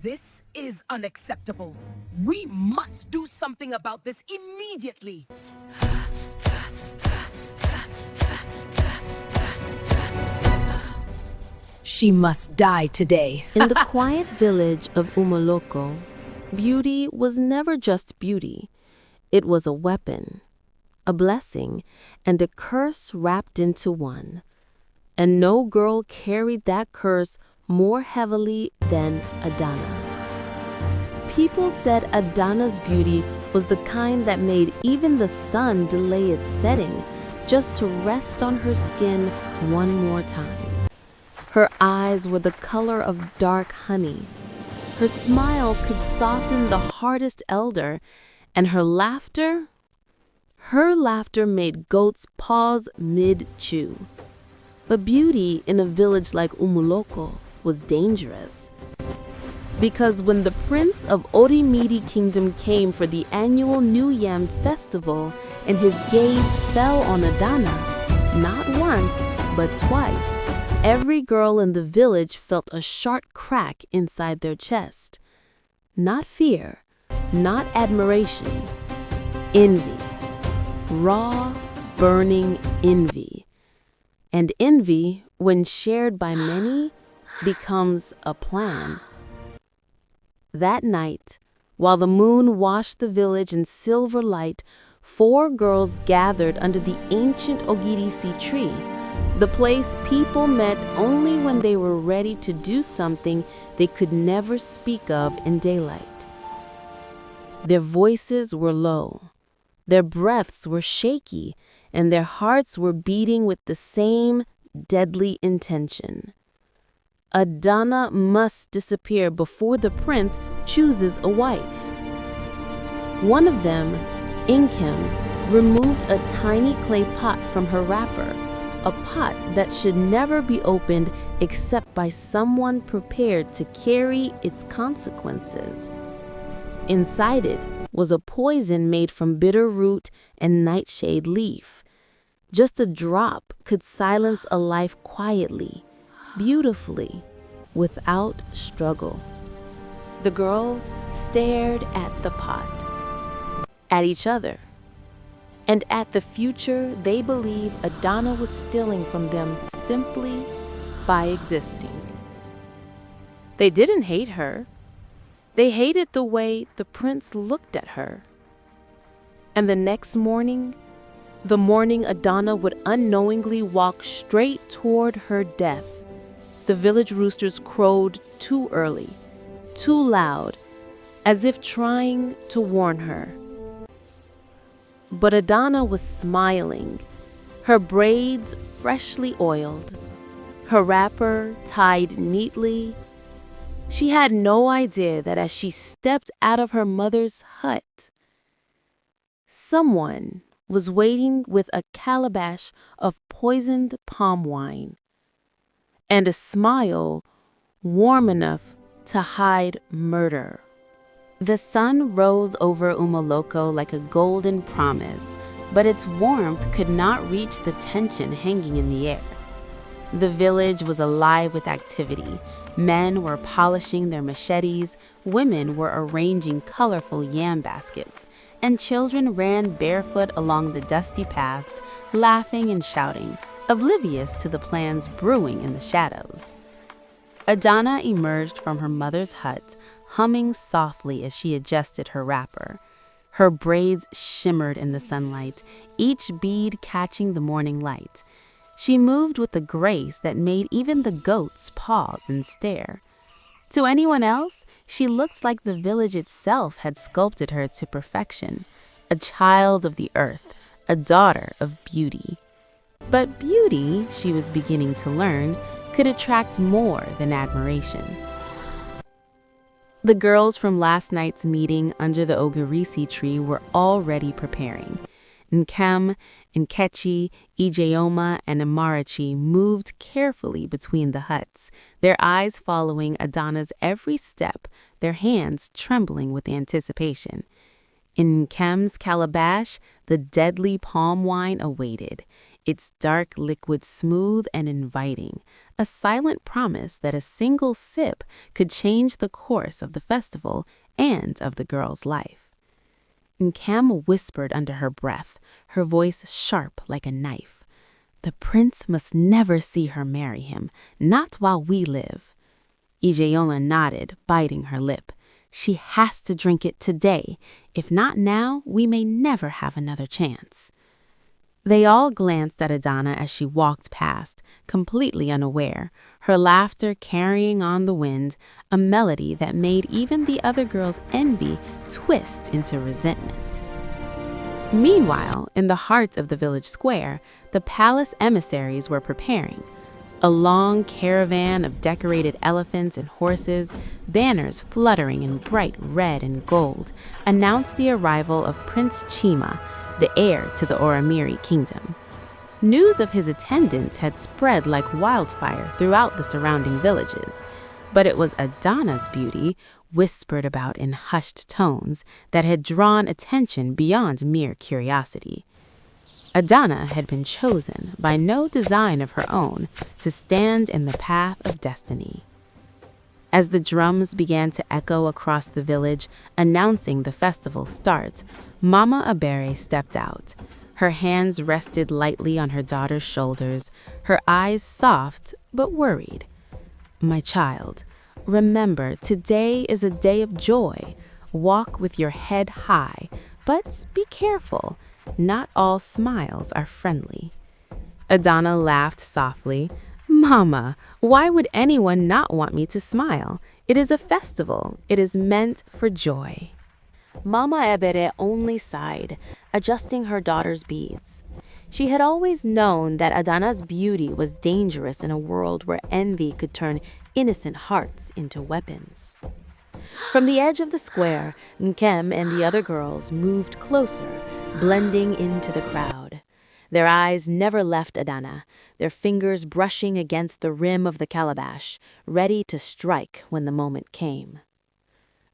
This is unacceptable. We must do something about this immediately. She must die today. In the quiet village of Umoloko, beauty was never just beauty. It was a weapon, a blessing, and a curse wrapped into one. And no girl carried that curse more heavily than Adana. People said Adana's beauty was the kind that made even the sun delay its setting just to rest on her skin one more time. Her eyes were the color of dark honey. Her smile could soften the hardest elder, and her laughter made goats pause mid-chew. But beauty in a village like Umoloko was dangerous. Because when the prince of Orimiri Kingdom came for the annual New Yam festival and his gaze fell on Adana, not once, but twice, every girl in the village felt a sharp crack inside their chest. Not fear, not admiration, envy. Raw, burning envy. And envy, when shared by many, becomes a plan. That night, while the moon washed the village in silver light, 4 girls gathered under the ancient Ogirisi tree, the place people met only when they were ready to do something they could never speak of in daylight. Their voices were low, their breaths were shaky, and their hearts were beating with the same deadly intention. Adana must disappear before the prince chooses a wife. One of them, Inkem, removed a tiny clay pot from her wrapper, a pot that should never be opened except by someone prepared to carry its consequences. Inside it was a poison made from bitter root and nightshade leaf. Just a drop could silence a life quietly, beautifully, without struggle. The girls stared at the pot, at each other, and at the future they believed Adana was stealing from them simply by existing. They didn't hate her. They hated the way the prince looked at her. And the next morning, the morning Adana would unknowingly walk straight toward her death, the village roosters crowed too early, too loud, as if trying to warn her. But Adana was smiling, her braids freshly oiled, her wrapper tied neatly. She had no idea that as she stepped out of her mother's hut, someone was waiting with a calabash of poisoned palm wine and a smile warm enough to hide murder. The sun rose over Umoloko like a golden promise, but its warmth could not reach the tension hanging in the air. The village was alive with activity. Men were polishing their machetes, women were arranging colorful yam baskets, and children ran barefoot along the dusty paths, laughing and shouting, oblivious to the plans brewing in the shadows. Adana emerged from her mother's hut, humming softly as she adjusted her wrapper. Her braids shimmered in the sunlight, each bead catching the morning light. She moved with a grace that made even the goats pause and stare. To anyone else, she looked like the village itself had sculpted her to perfection, a child of the earth, a daughter of beauty. But beauty, she was beginning to learn, could attract more than admiration. The girls from last night's meeting under the Ogirisi tree were already preparing. Nkem, Nkechi, Ijeoma, and Amarachi moved carefully between the huts, their eyes following Adana's every step, their hands trembling with anticipation. In Nkem's calabash, the deadly palm wine awaited, its dark liquid smooth and inviting, a silent promise that a single sip could change the course of the festival and of the girl's life. Nkem whispered under her breath, her voice sharp like a knife. The prince must never see her marry him, not while we live. Ijeoma nodded, biting her lip. She has to drink it today. If not now, we may never have another chance. They all glanced at Adana as she walked past, completely unaware, her laughter carrying on the wind, a melody that made even the other girls' envy twist into resentment. Meanwhile, in the heart of the village square, the palace emissaries were preparing. A long caravan of decorated elephants and horses, banners fluttering in bright red and gold, announced the arrival of Prince Chima, the heir to the Oramiri kingdom. News of his attendance had spread like wildfire throughout the surrounding villages, but it was Adana's beauty, whispered about in hushed tones, that had drawn attention beyond mere curiosity. Adana had been chosen, by no design of her own, to stand in the path of destiny. As the drums began to echo across the village, announcing the festival's start, Mama Abere stepped out. Her hands rested lightly on her daughter's shoulders, her eyes soft but worried. "My child, remember, today is a day of joy. Walk with your head high, but be careful. Not all smiles are friendly." Adana laughed softly. "Mama, why would anyone not want me to smile? It is a festival. It is meant for joy." Mama Ebere only sighed, adjusting her daughter's beads. She had always known that Adana's beauty was dangerous in a world where envy could turn innocent hearts into weapons. From the edge of the square, Nkem and the other girls moved closer, blending into the crowd. Their eyes never left Adana, their fingers brushing against the rim of the calabash, ready to strike when the moment came.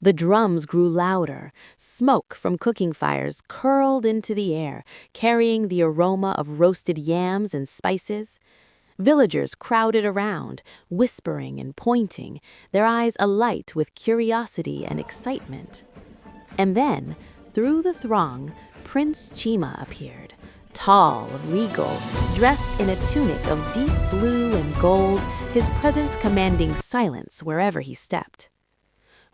The drums grew louder. Smoke from cooking fires curled into the air, carrying the aroma of roasted yams and spices. Villagers crowded around, whispering and pointing, their eyes alight with curiosity and excitement. And then, through the throng, Prince Chima appeared, tall, regal, dressed in a tunic of deep blue and gold, his presence commanding silence wherever he stepped.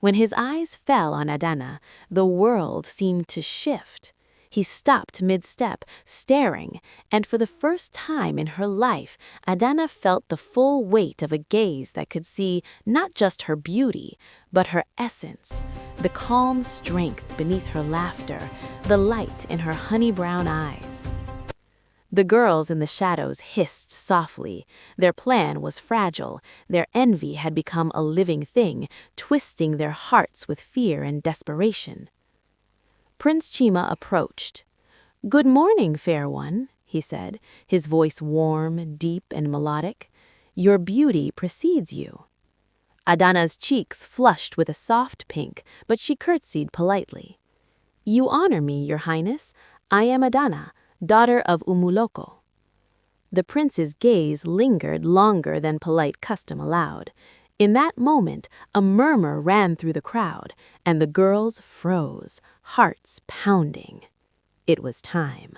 When his eyes fell on Adana, the world seemed to shift. He stopped mid-step, staring, and for the first time in her life, Adana felt the full weight of a gaze that could see not just her beauty, but her essence, the calm strength beneath her laughter, the light in her honey-brown eyes. The girls in the shadows hissed softly. Their plan was fragile. Their envy had become a living thing, twisting their hearts with fear and desperation. Prince Chima approached. "Good morning, fair one," he said, his voice warm, deep, and melodic. "Your beauty precedes you." Adana's cheeks flushed with a soft pink, but she curtsied politely. "You honor me, your highness. I am Adana, daughter of Umuloko." The prince's gaze lingered longer than polite custom allowed. In that moment, a murmur ran through the crowd, and the girls froze, hearts pounding. It was time.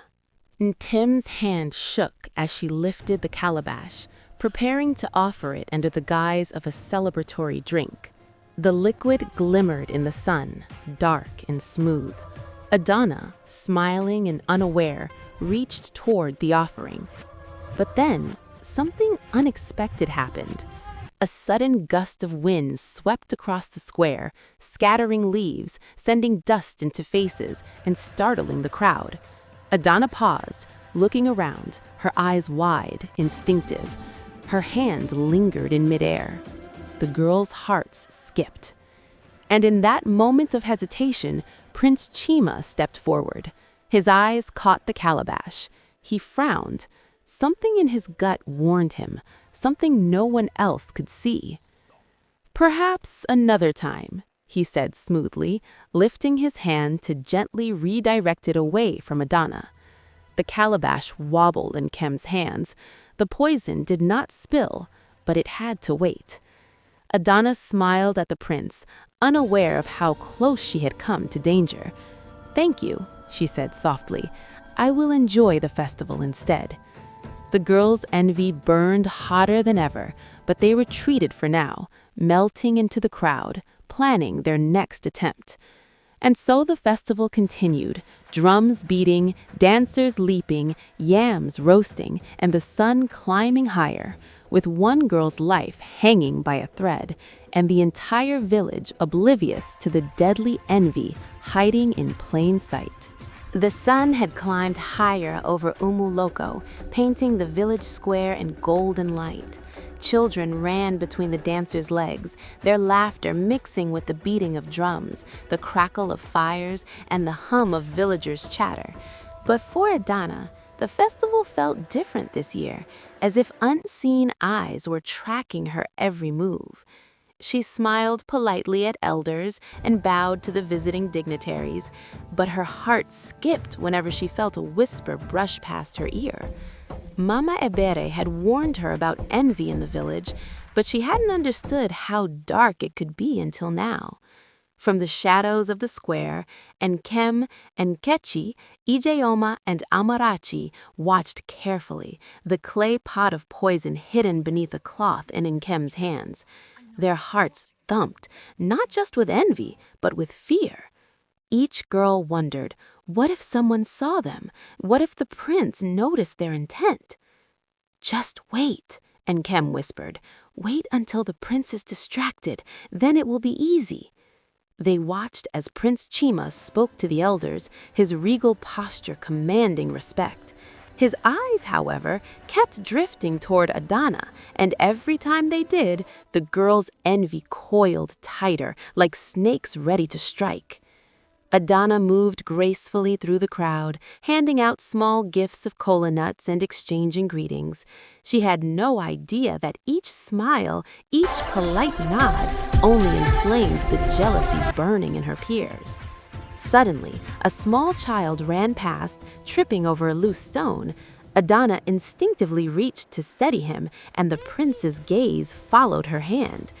Ntim's hand shook as she lifted the calabash, preparing to offer it under the guise of a celebratory drink. The liquid glimmered in the sun, dark and smooth. Adana, smiling and unaware, reached toward the offering. But then, something unexpected happened. A sudden gust of wind swept across the square, scattering leaves, sending dust into faces, and startling the crowd. Adana paused, looking around, her eyes wide, instinctive. Her hand lingered in midair. The girls' hearts skipped. And in that moment of hesitation, Prince Chima stepped forward. His eyes caught the calabash. He frowned. Something in his gut warned him, something no one else could see. "Perhaps another time," he said smoothly, lifting his hand to gently redirect it away from Adana. The calabash wobbled in Kem's hands. The poison did not spill, but it had to wait. Adana smiled at the prince, unaware of how close she had come to danger. "Thank you," she said softly. "I will enjoy the festival instead." The girls' envy burned hotter than ever, but they retreated for now, melting into the crowd, planning their next attempt. And so the festival continued, drums beating, dancers leaping, yams roasting, and the sun climbing higher, with one girl's life hanging by a thread, and the entire village oblivious to the deadly envy hiding in plain sight. The sun had climbed higher over Umuloko, painting the village square in golden light. Children ran between the dancers' legs, their laughter mixing with the beating of drums, the crackle of fires, and the hum of villagers' chatter. But for Adana, the festival felt different this year, as if unseen eyes were tracking her every move. She smiled politely at elders and bowed to the visiting dignitaries, but her heart skipped whenever she felt a whisper brush past her ear. Mama Ebere had warned her about envy in the village, but she hadn't understood how dark it could be until now. From the shadows of the square, Nkem and Kechi, Ijeoma and Amarachi watched carefully, the clay pot of poison hidden beneath a cloth in Nkem's hands. Their hearts thumped, not just with envy, but with fear. Each girl wondered, what if someone saw them? What if the prince noticed their intent? "Just wait," Nkem whispered. "Wait until the prince is distracted, then it will be easy." They watched as Prince Chima spoke to the elders, his regal posture commanding respect. His eyes, however, kept drifting toward Adana, and every time they did, the girls' envy coiled tighter, like snakes ready to strike. Adana moved gracefully through the crowd, handing out small gifts of kola nuts and exchanging greetings. She had no idea that each smile, each polite nod, only inflamed the jealousy burning in her peers. Suddenly, a small child ran past, tripping over a loose stone. Adana instinctively reached to steady him, and the prince's gaze followed her hand.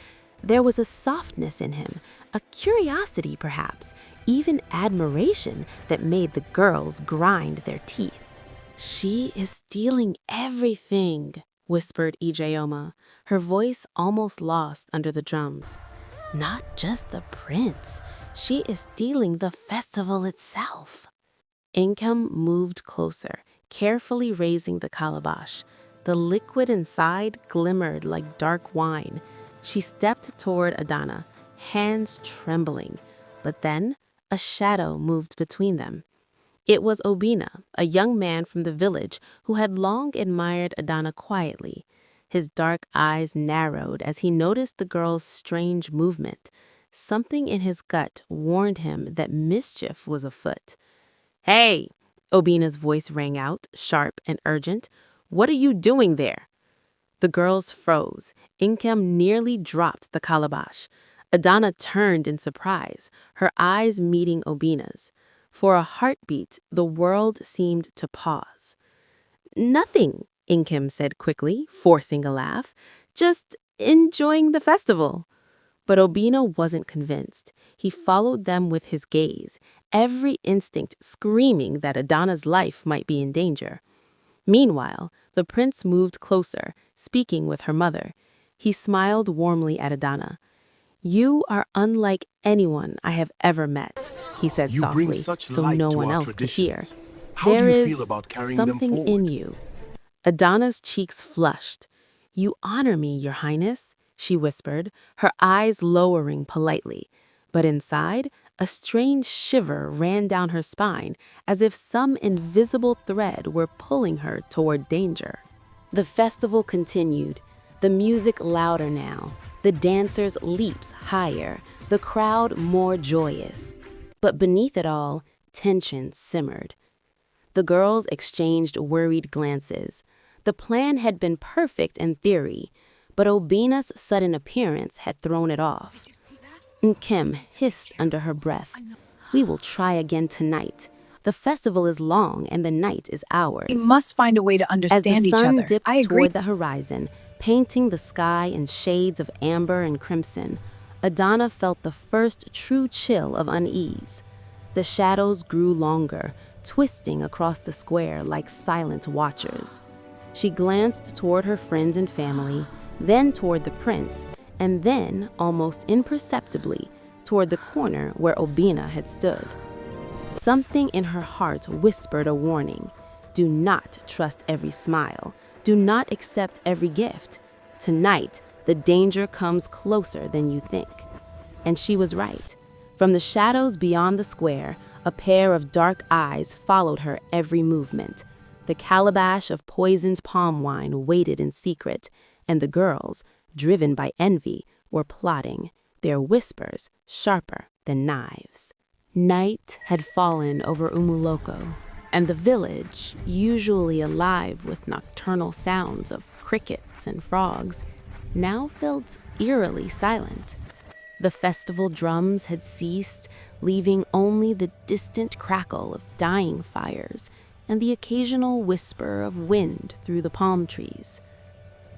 There was a softness in him, a curiosity perhaps, even admiration that made the girls grind their teeth. "She is stealing everything," whispered Ijeoma, her voice almost lost under the drums. "Not just the prince. She is stealing the festival itself." Nkem moved closer, carefully raising the calabash. The liquid inside glimmered like dark wine. She stepped toward Adana, hands trembling, but then a shadow moved between them. It was Obina, a young man from the village who had long admired Adana quietly. His dark eyes narrowed as he noticed the girl's strange movement. Something in his gut warned him that mischief was afoot. "Hey!" Obina's voice rang out, sharp and urgent. "What are you doing there?" The girls froze. Nkem nearly dropped the calabash. Adana turned in surprise, her eyes meeting Obina's. For a heartbeat, the world seemed to pause. "Nothing," Nkem said quickly, forcing a laugh. "Just enjoying the festival." But Obina wasn't convinced. He followed them with his gaze, every instinct screaming that Adana's life might be in danger. Meanwhile, the prince moved closer, speaking with her mother. He smiled warmly at Adana. "You are unlike anyone I have ever met," he said You bring softly, such so light no to one our else could hear. traditions. How do "There you is feel about carrying them something in forward?" you." Adana's cheeks flushed. "You honor me, Your Highness," she whispered, her eyes lowering politely. But inside, a strange shiver ran down her spine, as if some invisible thread were pulling her toward danger. The festival continued, the music louder now, the dancers' leaps higher, the crowd more joyous. But beneath it all, tension simmered. The girls exchanged worried glances. The plan had been perfect in theory, but Obina's sudden appearance had thrown it off. Nkem hissed under her breath. "We will try again tonight. The festival is long and the night is ours." We must find a way to As the understand each sun other. dipped I agree. toward the horizon, Painting the sky in shades of amber and crimson, Adana felt the first true chill of unease. The shadows grew longer, twisting across the square like silent watchers. She glanced toward her friends and family, then toward the prince, and then, almost imperceptibly, toward the corner where Obina had stood. Something in her heart whispered a warning. Do not trust every smile. Do not accept every gift. Tonight, the danger comes closer than you think. And she was right. From the shadows beyond the square, a pair of dark eyes followed her every movement. The calabash of poisoned palm wine waited in secret, and the girls, driven by envy, were plotting, their whispers sharper than knives. Night had fallen over Umuloko, and the village, usually alive with nocturnal sounds of crickets and frogs, now felt eerily silent. The festival drums had ceased, leaving only the distant crackle of dying fires and the occasional whisper of wind through the palm trees.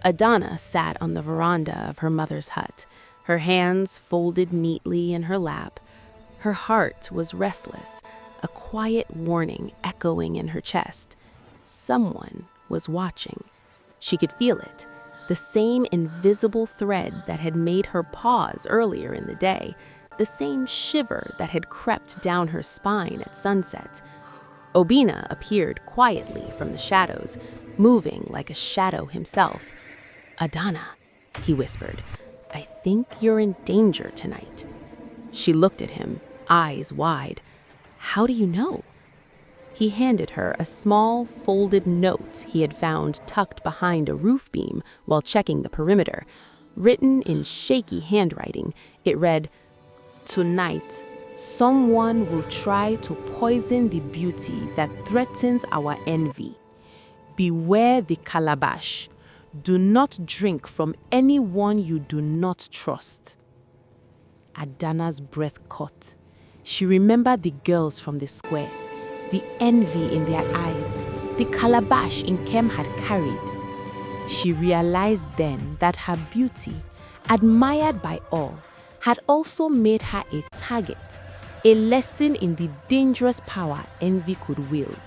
Adana sat on the veranda of her mother's hut, her hands folded neatly in her lap. Her heart was restless, a quiet warning echoing in her chest. Someone was watching. She could feel it, the same invisible thread that had made her pause earlier in the day, the same shiver that had crept down her spine at sunset. Obina appeared quietly from the shadows, moving like a shadow himself. "Adana," he whispered, "I think you're in danger tonight." She looked at him, eyes wide. "How do you know?" He handed her a small, folded note he had found tucked behind a roof beam while checking the perimeter. Written in shaky handwriting, it read, "Tonight, someone will try to poison the beauty that threatens our envy. Beware the calabash. Do not drink from anyone you do not trust." Adana's breath caught. She remembered the girls from the square, the envy in their eyes, the calabash Nkem had carried. She realized then that her beauty, admired by all, had also made her a target, a lesson in the dangerous power envy could wield.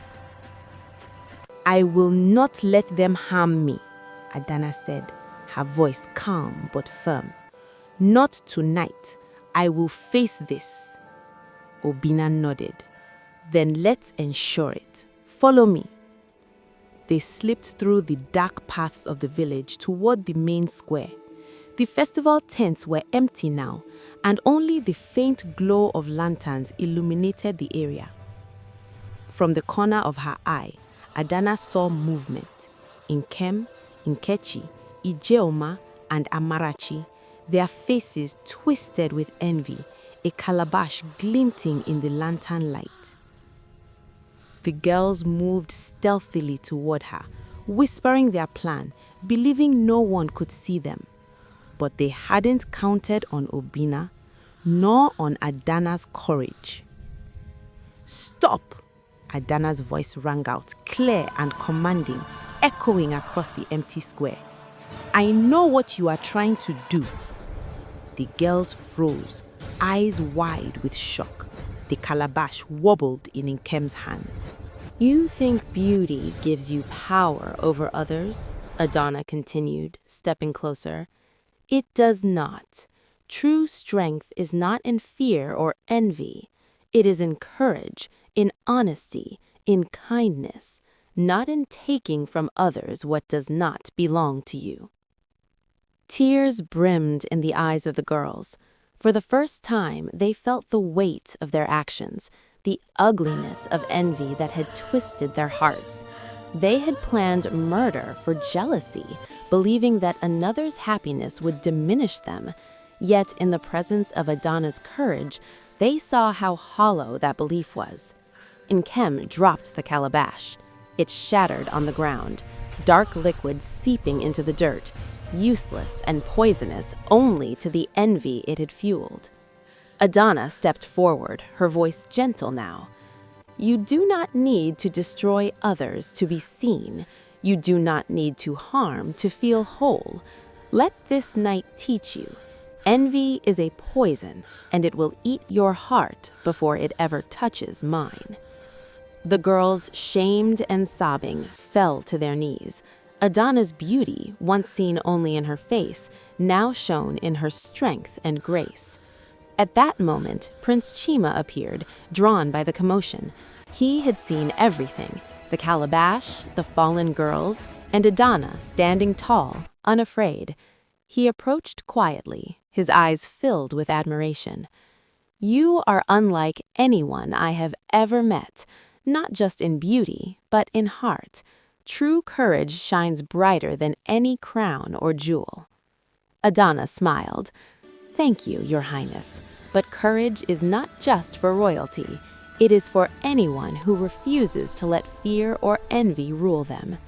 "I will not let them harm me," Adana said, her voice calm but firm. "Not tonight. I will face this." Obina nodded. "Then let's ensure it. Follow me." They slipped through the dark paths of the village toward the main square. The festival tents were empty now, and only the faint glow of lanterns illuminated the area. From the corner of her eye, Adana saw movement. Nkem, Nkechi, Ijeoma, and Amarachi, their faces twisted with envy, a calabash glinting in the lantern light. The girls moved stealthily toward her, whispering their plan, believing no one could see them. But they hadn't counted on Obina, nor on Adana's courage. "Stop!" Adana's voice rang out, clear and commanding, echoing across the empty square. "I know what you are trying to do." The girls froze, eyes wide with shock. The calabash wobbled in Nkem's hands. "You think beauty gives you power over others?" Adana continued, stepping closer. "It does not. True strength is not in fear or envy. It is in courage, in honesty, in kindness, not in taking from others what does not belong to you." Tears brimmed in the eyes of the girls. For the first time, they felt the weight of their actions, the ugliness of envy that had twisted their hearts. They had planned murder for jealousy, believing that another's happiness would diminish them. Yet in the presence of Adana's courage, they saw how hollow that belief was. Nkem dropped the calabash. It shattered on the ground, dark liquid seeping into the dirt, useless and poisonous only to the envy it had fueled. Adana stepped forward, her voice gentle now. "You do not need to destroy others to be seen. You do not need to harm to feel whole. Let this night teach you. Envy is a poison, and it will eat your heart before it ever touches mine." The girls, shamed and sobbing, fell to their knees. Adana's beauty, once seen only in her face, now shone in her strength and grace. At that moment, Prince Chima appeared, drawn by the commotion. He had seen everything: the calabash, the fallen girls, and Adana standing tall, unafraid. He approached quietly, his eyes filled with admiration. "You are unlike anyone I have ever met, not just in beauty, but in heart. True courage shines brighter than any crown or jewel." Adana smiled. "Thank you, Your Highness, but courage is not just for royalty. It is for anyone who refuses to let fear or envy rule them."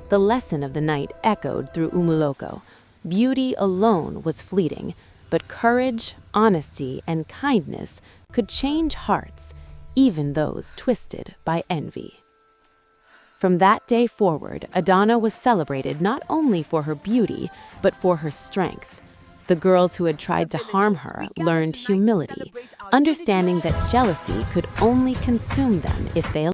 The lesson of the night echoed through Umuloko. Beauty alone was fleeting, but courage, honesty, and kindness could change hearts, even those twisted by envy. From that day forward, Adana was celebrated not only for her beauty, but for her strength. The girls who had tried to harm her learned humility, understanding that jealousy could only consume them if they